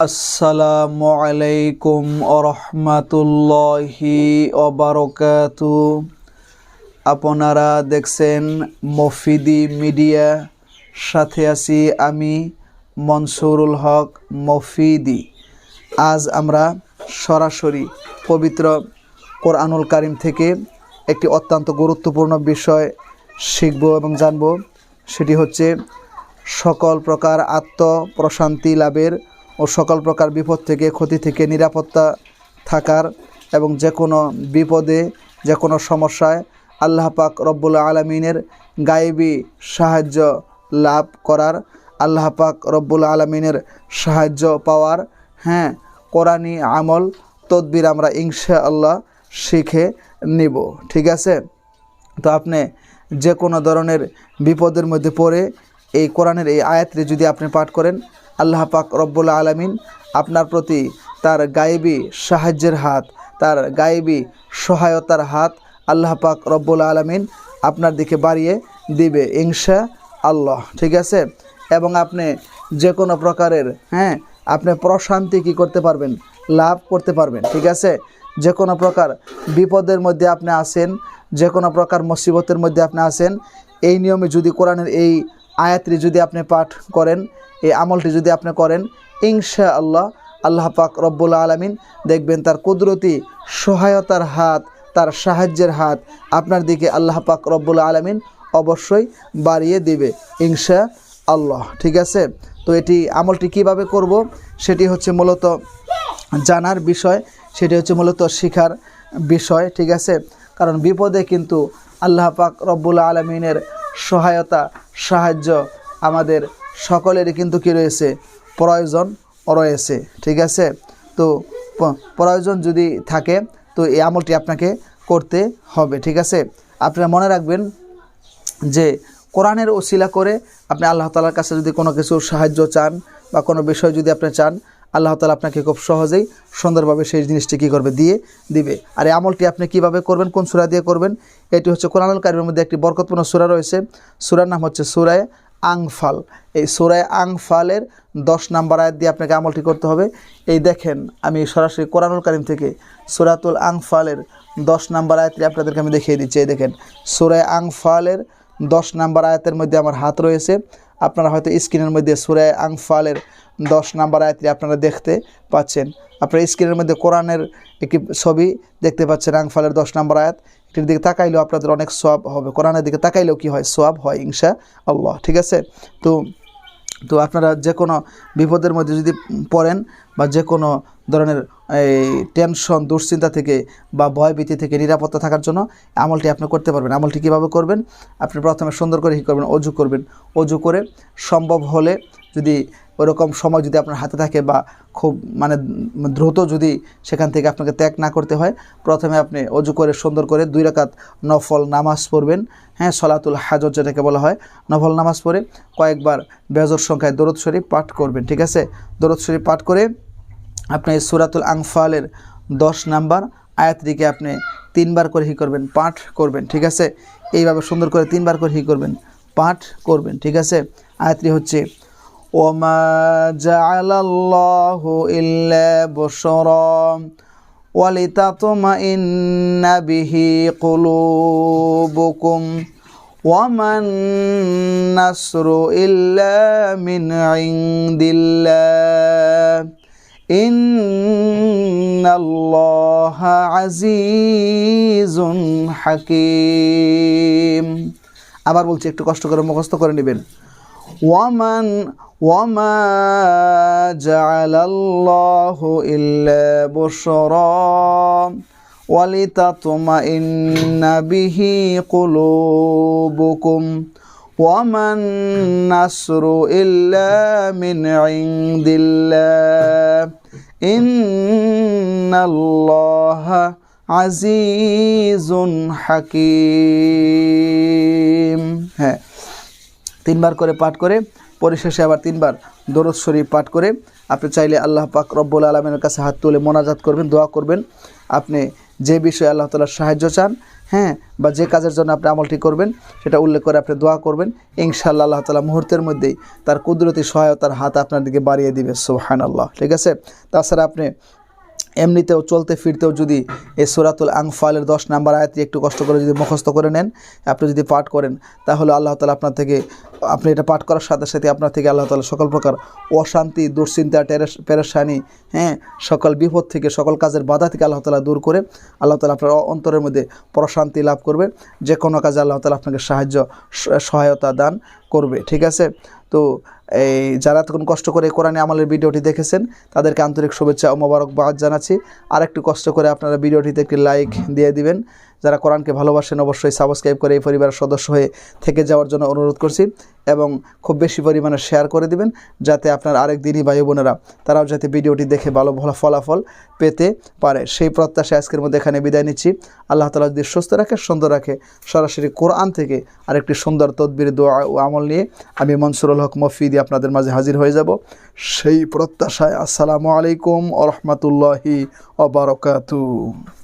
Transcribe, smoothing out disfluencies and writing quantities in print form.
আসসালামু আলাইকুম ওরহমাতুল্লাহি ওবারাকাতু। আপনারা দেখছেন মফিদি মিডিয়া, সাথে আছি আমি মনসুরুল হক মফিদি। আজ আমরা সরাসরি পবিত্র কোরআনুল কারীম থেকে একটি অত্যন্ত গুরুত্বপূর্ণ বিষয় শিখব এবং জানব। সেটি হচ্ছে সকল প্রকার আত্মপ্রশান্তি লাভের ও সকল প্রকার বিপদ থেকে, ক্ষতি থেকে নিরাপত্তা থাকার এবং যে কোনো বিপদে, যে কোনো সমস্যায় আল্লাহ পাক রব্বুল আলামিনের গায়েবী সাহায্য লাভ করার, আল্লাহ পাক রব্বুল আলামিনের সাহায্য পাওয়ার কোরআনী আমল তদবির আমরা ইনশাআল্লাহ শিখে নিব। ঠিক আছে? তো আপনি যে কোনো ধরনের বিপদের মধ্যে পড়ে এই কোরআনের এই আয়াতটি যদি আপনি পাঠ করেন, আল্লাহ পাক রব্বুল আলামিন আপনার প্রতি তার গায়েবী সাহায্যের হাত, তার গায়েবী সহায়তার হাত আল্লাহ পাক রব্বুল আলামিন আপনার দিকে বাড়িয়ে দিবে ইনশাআল্লাহ। ঠিক আছে? এবং আপনি যে কোনো প্রকারের আপনি প্রশান্তি কী করতে পারবেন, লাভ করতে পারবেন। ঠিক আছে? যে কোনো প্রকার বিপদের মধ্যে আপনি আছেন, যে কোনো প্রকার মুসিবতের মধ্যে আপনি আছেন, এই নিয়মে যদি কোরআনের এই আয়াতটি যদি আপনি পাঠ করেন, এই আমলটি যদি আপনি করেন, ইনশাআল্লাহ আল্লাহ পাক রব্বুল আলামিন দেখবেন তার কুদরতি সহায়তার হাত, তার সাহায্যের হাত আপনার দিকে আল্লাহ পাক রব্বুল আলামিন অবশ্যই বাড়িয়ে দিবে ইনশাআল্লাহ। ঠিক আছে? তো এটি আমলটি কিভাবে করব সেটি হচ্ছে মূলত জানার বিষয়, সেটি হচ্ছে মূলত শিখার বিষয়। ঠিক আছে? কারণ বিপদে কিন্তু আল্লাহ পাক রব্বুল আলামিনের সহায়তা, সাহায্য আমাদের সকলেরই কিন্তু কী রয়েছে, প্রয়োজন রয়েছে। ঠিক আছে? তো প্রয়োজন যদি থাকে তো এই আমলটি আপনাকে করতে হবে। ঠিক আছে? আপনারা মনে রাখবেন যে কোরআনের ওসিলা করে আপনি আল্লাহ তাআলার কাছে যদি কোনো কিছু সাহায্য চান বা কোনো বিষয় যদি আপনি চান, আল্লাহ তাআলা আপনাকে খুব সহজেই সুন্দরভাবে সেই জিনিসটি কী করবে, দিয়ে দিবে। আর এই আমলটি আপনি কিভাবে করবেন, কোন সূরা দিয়ে করবেন, এটি হচ্ছে কোরআনুল কারীমের মধ্যে একটি বরকতপূর্ণ সূরা রয়েছে। সূরার নাম হচ্ছে সূরা আনফাল। এই সূরা আনফালের 10 নম্বর আয়াত দিয়ে আপনাকে আমলটি করতে হবে। এই দেখেন, আমি সরাসরি কোরআনুল কারীম থেকে সূরাতুল আনফালের 10 নম্বর আয়াতটি আপনাদেরকে আমি দেখিয়ে দিচ্ছি। এই দেখেন, সূরা আনফালের 10 নম্বর আয়াতের মধ্যে আমার হাত রয়েছে। আপনারা হয়তো স্ক্রিনের মধ্যে সূরা আনফালের 10 নম্বর আয়াতটি আপনারা দেখতে পাচ্ছেন। আপনারা স্ক্রিনের মধ্যে কোরআনের একটি ছবি দেখতে পাচ্ছেন, আনফালের 10 নম্বর আয়াত। এটির দিকে তাকাইলেও আপনাদের অনেক সওয়াব হবে, কোরআনের দিকে তাকাইলেও কি হয়, সওয়াব হয় ইনশাআল্লাহ। ঠিক আছে? তো আপনারা যে কোনো বিপদের মধ্যে যদি পড়েন বা যে কোনো ধরনের এই টেনশন, দুশ্চিন্তা থেকে বা ভয়ভীতি থেকে নিরাপত্তা থাকার জন্য আমলটি আপনি করতে পারবেন। আমলটি কীভাবে করবেন, আপনি প্রথমে সুন্দর করে কী করবেন, অজু করবেন। অজু করে সম্ভব হলে, যদি ওরকম সময় যদি আপনার হাতে থাকে বা খুব দ্রুত যদি সেখান থেকে আপনাকে ত্যাগ না করতে হয়, প্রথমে আপনি অজু করে সুন্দর করে 2 রাকাত নফল নামাজ পড়বেন। সলাতুল হাজত যেটাকে বলা হয়, নফল নামাজ পড়ে কয়েকবার বেজোড় সংখ্যায় দরুদ শরীফ পাঠ করবেন। ঠিক আছে? দরুদ শরীফ পাঠ করে আপনি সূরাতুল আনফালের 10 নম্বর আয়াতটিকে আপনি 3 বার করে করবেন, পাঠ করবেন। ঠিক আছে? এইভাবে সুন্দর করে 3 বার করে করবেন, পাঠ করবেন। ঠিক আছে? আয়াতটি হচ্ছে ওমা জাআলাল্লাহু ইল্লা বুশরা ওয়ালিতাতমাইন্না বিহি কুলুবুকুম ওয়ামান নাসরু ইল্লা মিন ইনদিল্লাহ ইন্নাল্লাহা আজিজুন হাকীম। আবার বলছি, একটু কষ্ট করে মুখস্থ করে নেবেন। ওয়ামা জাআলাল্লাহু ইল্লা বুশরা ওয়ালিতাতমাইন্না বিহি কুলুবুকুম ওয়ামান নাসরু ইল্লা মিন ইনদিল্লাহ ইন্নাল্লাহা আজিজুন হাকীম। 3 বার করে পাঠ করে পরিশেষে আবার 3 বার দরুদ শরীফ পাঠ করে আপনি চাইলে আল্লাহ পাক রব্বুল আলামিনের কাছে হাত তুলে মোনাজাত করবেন, দোয়া করবেন। আপনি যে বিষয়ে আল্লাহ তাআলার সাহায্য চান, হ্যাঁ, বা যে কাজের জন্য আপনি আমলটি করবেন সেটা উল্লেখ করে আপনি দোয়া করবেন, ইনশাআল্লাহ আল্লাহ তাআলা মুহূর্তের মধ্যেই তার কুদরতি সহায়তার হাত আপনার দিকে বাড়িয়ে দিবে। সুবহানাল্লাহ। ঠিক আছে। তাছাড়া আপনি এমনিতেও চলতে ফিরতেও যদি এই সূরাতুল আনফালের 10 নম্বর আয়াতটি একটু কষ্ট করে যদি মুখস্থ করে নেন, আপনি যদি পাঠ করেন, তাহলে আল্লাহ তাআলা আপনার থেকে, আপনি এটা পাঠ করার সাথে সাথে আপনার থেকে আল্লাহ তাআলা সকল প্রকার অশান্তি, দুশ্চিন্তা, পেরেশানি, হ্যাঁ, সকল বিপদ থেকে, সকল কাজের বাধা থেকে আল্লাহ তাআলা দূর করে আল্লাহ তাআলা আপনার অন্তরের মধ্যে প্রশান্তি লাভ করবে। যে কোনো কাজে আল্লাহ তাআলা আপনাকে সহায়তা দান করবে। ঠিক আছে। তো এই যারা তখন কষ্ট করে কোরআনে আমলের ভিডিওটি দেখেছেন তাদেরকে আন্তরিক শুভেচ্ছা ও মোবারকবাদ জানাচ্ছি। আর একটু কষ্ট করে আপনারা ভিডিওটিতে একটি লাইক দিয়ে দিবেন। যারা কোরআনকে ভালোবাসেন অবশ্যই সাবস্ক্রাইব করে এই পরিবারের সদস্য হয়ে থেকে যাওয়ার জন্য অনুরোধ করছি, এবং খুব বেশি পরিমাণে শেয়ার করে দিবেন যাতে আপনার আরেক দিনই ভাই বোনেরা তারাও যাতে ভিডিওটি দেখে ভালো ভালো ফলাফল পেতে পারে, সেই প্রত্যাশায় আজকের মধ্যে এখানে বিদায় নিচ্ছি। আল্লাহ তাআলা যদি সুস্থ রাখে, সুন্দর রাখে, সরাসরি কোরআন থেকে আরেকটি সুন্দর তদবির, দোয়া ও আমল নিয়ে আমি মনসুরুল হক মফিদি আপনাদের মাঝে হাজির হয়ে যাব, সেই প্রত্যাশায়। আসসালামু আলাইকুম ওয়া রাহমাতুল্লাহি ওয়া বারাকাতুহু।